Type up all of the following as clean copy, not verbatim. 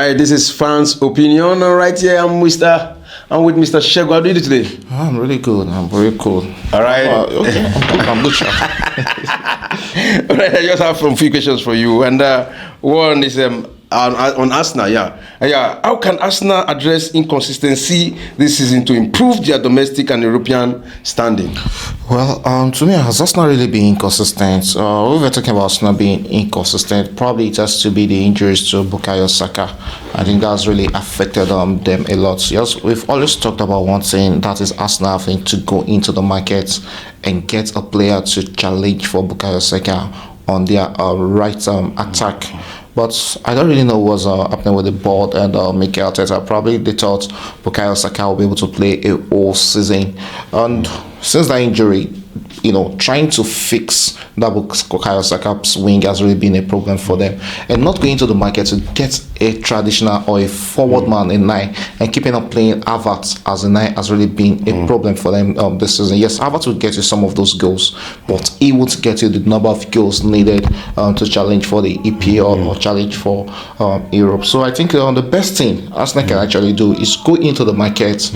right, this is fans' opinion. All right, here I'm with Mr. Shego. How do you do today? I'm really good. I'm very cool. All right. Okay. I'm good. All right, I just have some few questions for you. And one is on Arsenal, how can Arsenal address inconsistency this season to improve their domestic and European standing? Well, to me, has Arsenal really been inconsistent? We were talking about Arsenal being inconsistent. Probably it has to be the injuries to Bukayo Saka. I think that's really affected them a lot. Yes, we've always talked about one thing, that is Arsenal having to go into the market and get a player to challenge for Bukayo Saka on their right attack. But I don't really know what's happening with the board and Mikel Arteta. Probably they thought Bukayo Saka will be able to play a whole season. And since that injury, trying to fix that Bukayo Saka's wing has really been a problem for them. And not going to the market to get a traditional or a forward man in nine and keeping on playing Havertz as a nine has really been a problem for them this season. Yes, Havertz will get you some of those goals, but he won't get you the number of goals needed to challenge for the EPL or challenge for Europe. So I think the best thing Arsenal can actually do is go into the market,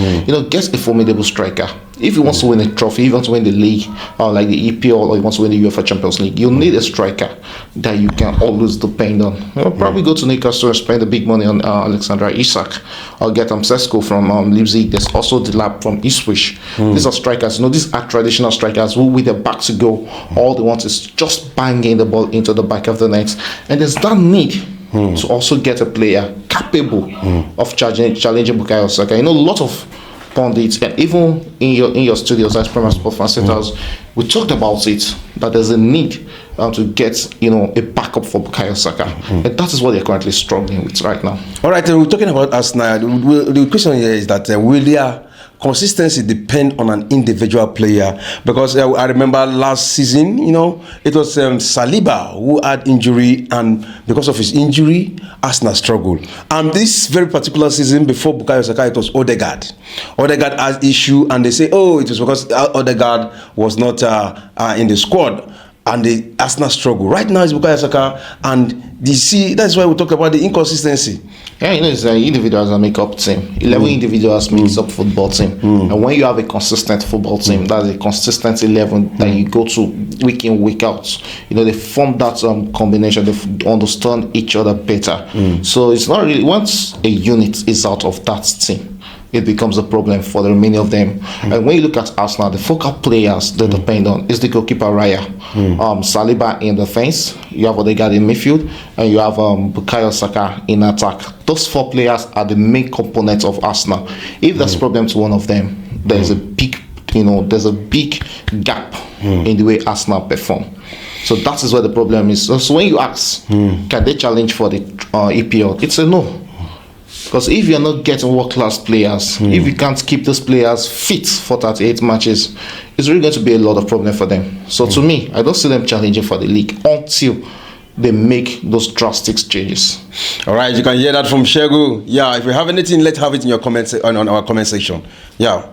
get a formidable striker. If he wants to win a trophy, if he wants to win the league, like the EPL, or he wants to win the UEFA Champions League, you need a striker that you can always depend on. Probably go to Newcastle and spend the big money on Alexander Isak, or get Sesko from Leipzig. There's also the lab from Ipswich. These are strikers. These are traditional strikers who, with their back to go, all they want is just banging the ball into the back of the net. And there's that need to also get a player capable of challenging Bukayo Saka. A lot of pundits, and even in your studios as Premier Sport Fan Centers, we talked about it, that there's a need to get a backup for Bukayo Saka, and that is what they're currently struggling with right now. All right, we're talking about Arsenal. The question here is that will their consistency depend on an individual player? Because I remember last season, it was Saliba who had injury, and because of his injury, Arsenal struggled. And this very particular season, before Bukayo Saka, it was Odegaard. Odegaard has issue, and they say, it was because Odegaard was not in the squad, and the Arsenal struggle. Right now, it's Bukayo Saka, and that's why we talk about the inconsistency. Yeah, it's individuals that make up team. 11 individuals makes up football team. And when you have a consistent football team, that's a consistent 11 that you go to week in, week out. They form that combination. They understand each other better. So it's not really, once a unit is out of that team, it becomes a problem for the remaining of them. And when you look at Arsenal, the focal players they depend on is the goalkeeper Raya, Saliba in defense, you have Odegaard in midfield, and you have Bukayo Saka in attack. Those four players are the main components of Arsenal. If there's a problem to one of them, there's a big gap in the way Arsenal perform. So that is where the problem is. So when you ask, can they challenge for the EPL? It's a no. Because if you're not getting world-class players, if you can't keep those players fit for 38 matches, it's really going to be a lot of problem for them. So to me, I don't see them challenging for the league until they make those drastic changes. All right, you can hear that from Shego. Yeah, if you have anything, let's have it in your comments on our comment section. Yeah.